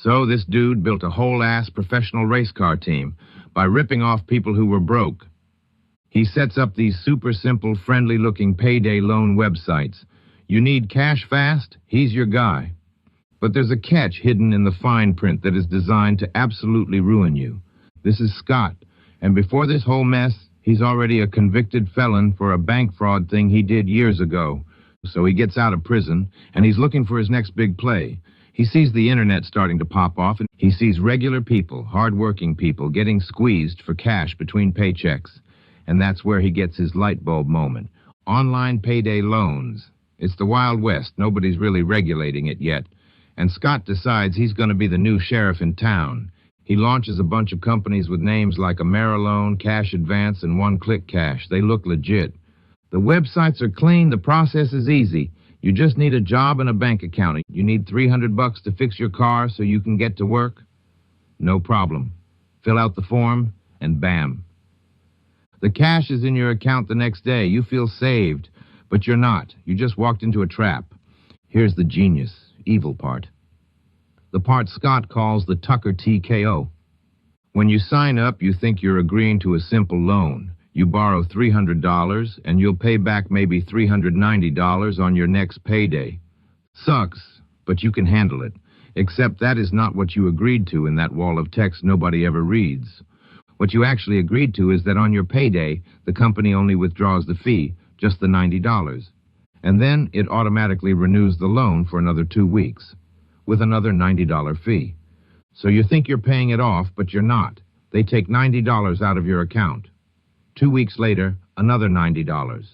So this dude built a whole-ass professional race car team by ripping off people who were broke. He sets up these super simple, friendly-looking payday loan websites. You need cash fast? He's your guy. But there's a catch hidden in the fine print that is designed to absolutely ruin you. This is Scott, and before this whole mess, he's already a convicted felon for a bank fraud thing he did years ago. So he gets out of prison, and he's looking for his next big play. He sees the internet starting to pop off, and he sees regular people, hard-working people, getting squeezed for cash between paychecks. And that's where he gets his light bulb moment. Online payday loans. It's the Wild West. Nobody's really regulating it yet. And Scott decides he's going to be the new sheriff in town. He launches a bunch of companies with names like Ameriloan, Cash Advance, and One Click Cash. They look legit. The websites are clean. The process is easy. You just need a job and a bank account. You need $300 to fix your car so you can get to work? No problem. Fill out the form, and bam. The cash is in your account the next day. You feel saved, but you're not. You just walked into a trap. Here's the genius, evil part. The part Scott calls the Tucker TKO. When you sign up, you think you're agreeing to a simple loan. You borrow $300, and you'll pay back maybe $390 on your next payday. Sucks, but you can handle it. Except that is not what you agreed to in that wall of text nobody ever reads. What you actually agreed to is that on your payday, the company only withdraws the fee, just the $90. And then it automatically renews the loan for another 2 weeks, with another $90 fee. So you think you're paying it off, but you're not. They take $90 out of your account. 2 weeks later, another $90.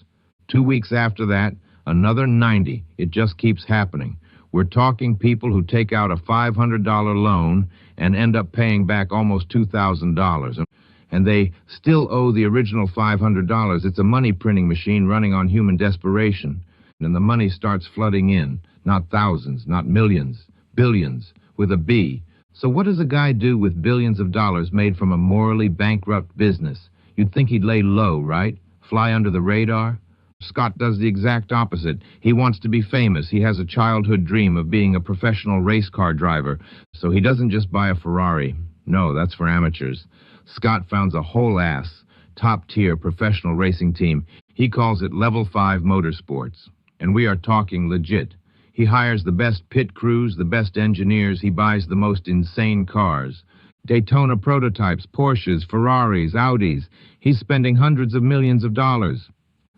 2 weeks after that, another $90. It just keeps happening. We're talking people who take out a $500 loan and end up paying back almost $2,000. And they still owe the original $500. It's a money printing machine running on human desperation. And the money starts flooding in. Not thousands, not millions, billions, with a B. So what does a guy do with billions of dollars made from a morally bankrupt business? You'd think he'd lay low, right? Fly under the radar? Scott does the exact opposite. He wants to be famous. He has a childhood dream of being a professional race car driver. So he doesn't just buy a Ferrari. No, that's for amateurs. Scott founds a whole-ass, top-tier professional racing team. He calls it Level 5 Motorsports. And we are talking legit. He hires the best pit crews, the best engineers. He buys the most insane cars. Daytona prototypes, Porsches, Ferraris, Audis. He's spending hundreds of millions of dollars.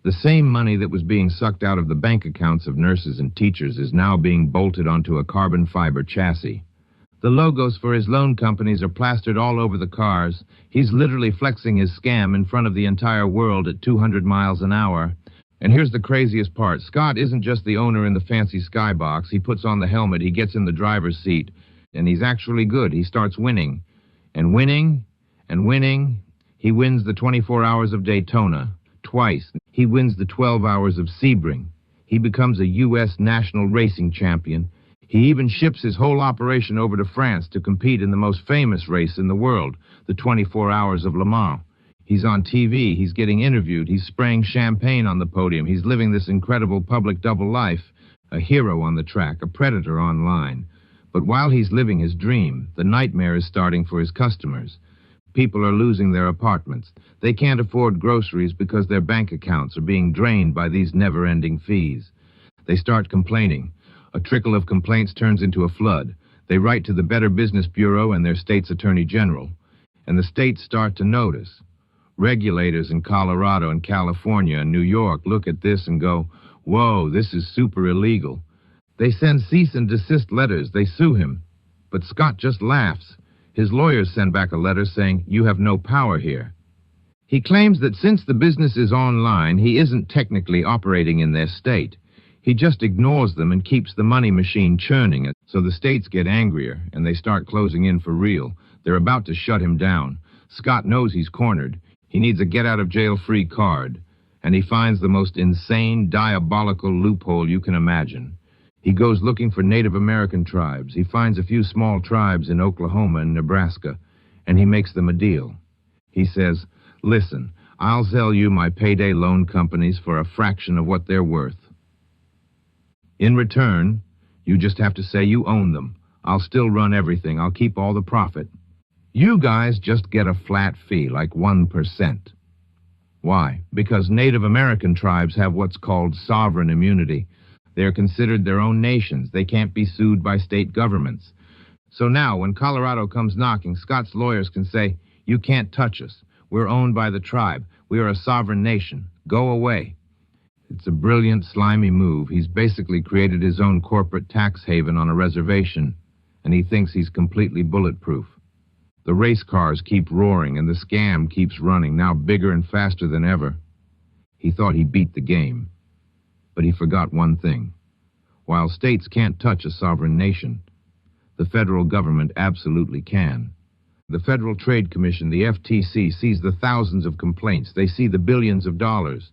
The same money that was being sucked out of the bank accounts of nurses and teachers is now being bolted onto a carbon fiber chassis. The logos for his loan companies are plastered all over the cars. He's literally flexing his scam in front of the entire world at 200 miles an hour. And here's the craziest part. Scott isn't just the owner in the fancy skybox. He puts on the helmet, he gets in the driver's seat, and he's actually good. He starts winning. And winning, and winning. He wins the 24 hours of Daytona twice. He wins the 12 hours of Sebring. He becomes a U.S. national racing champion. He even ships his whole operation over to France to compete in the most famous race in the world, the 24 Hours of Le Mans. He's on TV, he's getting interviewed, he's spraying champagne on the podium, he's living this incredible public double life, a hero on the track, a predator online. But while he's living his dream, the nightmare is starting for his customers. People are losing their apartments. They can't afford groceries because their bank accounts are being drained by these never-ending fees. They start complaining. A trickle of complaints turns into a flood. They write to the Better Business Bureau and their state's attorney general. And the states start to notice. Regulators in Colorado and California and New York look at this and go, whoa, this is super illegal. They send cease and desist letters. They sue him. But Scott just laughs. His lawyers send back a letter saying, you have no power here. He claims that since the business is online, he isn't technically operating in their state. He just ignores them and keeps the money machine churning. So the states get angrier, and they start closing in for real. They're about to shut him down. Scott knows he's cornered. He needs a get-out-of-jail-free card. And he finds the most insane, diabolical loophole you can imagine. He goes looking for Native American tribes. He finds a few small tribes in Oklahoma and Nebraska, and he makes them a deal. He says, listen, I'll sell you my payday loan companies for a fraction of what they're worth. In return, you just have to say you own them. I'll still run everything. I'll keep all the profit. You guys just get a flat fee, like 1%. Why? Because Native American tribes have what's called sovereign immunity. They're considered their own nations. They can't be sued by state governments. So now, when Colorado comes knocking, Scott's lawyers can say, "You can't touch us. We're owned by the tribe. We are a sovereign nation. Go away." It's a brilliant, slimy move. He's basically created his own corporate tax haven on a reservation, and he thinks he's completely bulletproof. The race cars keep roaring, and the scam keeps running, now bigger and faster than ever. He thought he beat the game, but he forgot one thing. While states can't touch a sovereign nation, the federal government absolutely can. The Federal Trade Commission, the FTC, sees the thousands of complaints. They see the billions of dollars,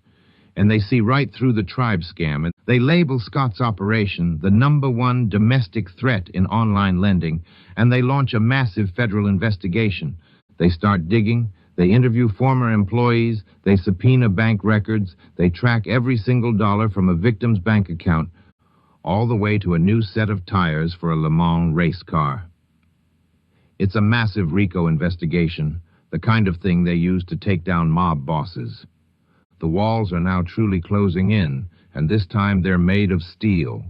and they see right through the tribe scam. And they label Scott's operation the #1 domestic threat in online lending, and they launch a massive federal investigation. They start digging, they interview former employees, they subpoena bank records, they track every single dollar from a victim's bank account, all the way to a new set of tires for a Le Mans race car. It's a massive RICO investigation, the kind of thing they use to take down mob bosses. The walls are now truly closing in, and this time they're made of steel.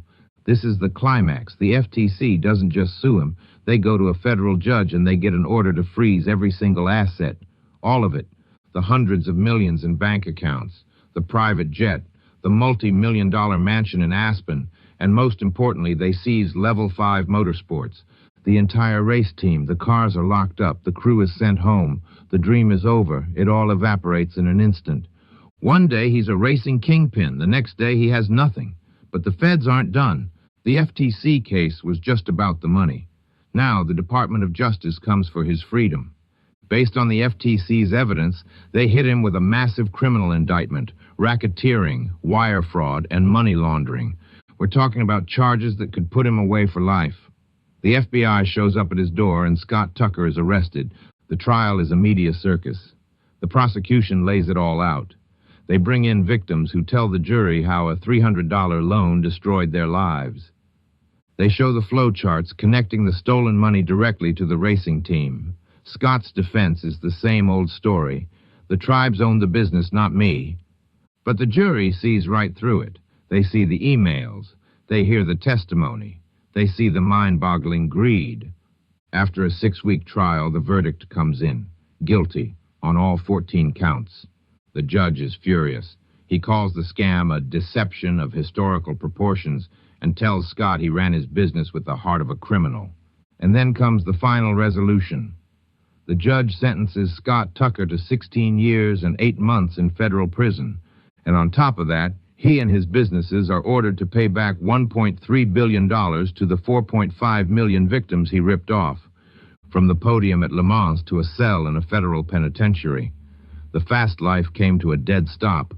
This is the climax. The FTC doesn't just sue him. They go to a federal judge and they get an order to freeze every single asset. All of it. The hundreds of millions in bank accounts, the private jet, the multi-million-dollar mansion in Aspen, and most importantly, they seize Level 5 Motorsports. The entire race team, the cars are locked up, the crew is sent home, the dream is over, it all evaporates in an instant. One day he's a racing kingpin, the next day he has nothing. But the feds aren't done. The FTC case was just about the money. Now the Department of Justice comes for his freedom. Based on the FTC's evidence, they hit him with a massive criminal indictment, racketeering, wire fraud, and money laundering. We're talking about charges that could put him away for life. The FBI shows up at his door and Scott Tucker is arrested. The trial is a media circus. The prosecution lays it all out. They bring in victims who tell the jury how a $300 loan destroyed their lives. They show the flow charts connecting the stolen money directly to the racing team. Scott's defense is the same old story. The tribes own the business, not me. But the jury sees right through it. They see the emails. They hear the testimony. They see the mind-boggling greed. After a 6-week trial, the verdict comes in. Guilty on all 14 counts. The judge is furious. He calls the scam a deception of historical proportions and tells Scott he ran his business with the heart of a criminal. And then comes the final resolution. The judge sentences Scott Tucker to 16 years and 8 months in federal prison. And on top of that, he and his businesses are ordered to pay back $1.3 billion to the 4.5 million victims he ripped off, from the podium at Le Mans to a cell in a federal penitentiary. The fast life came to a dead stop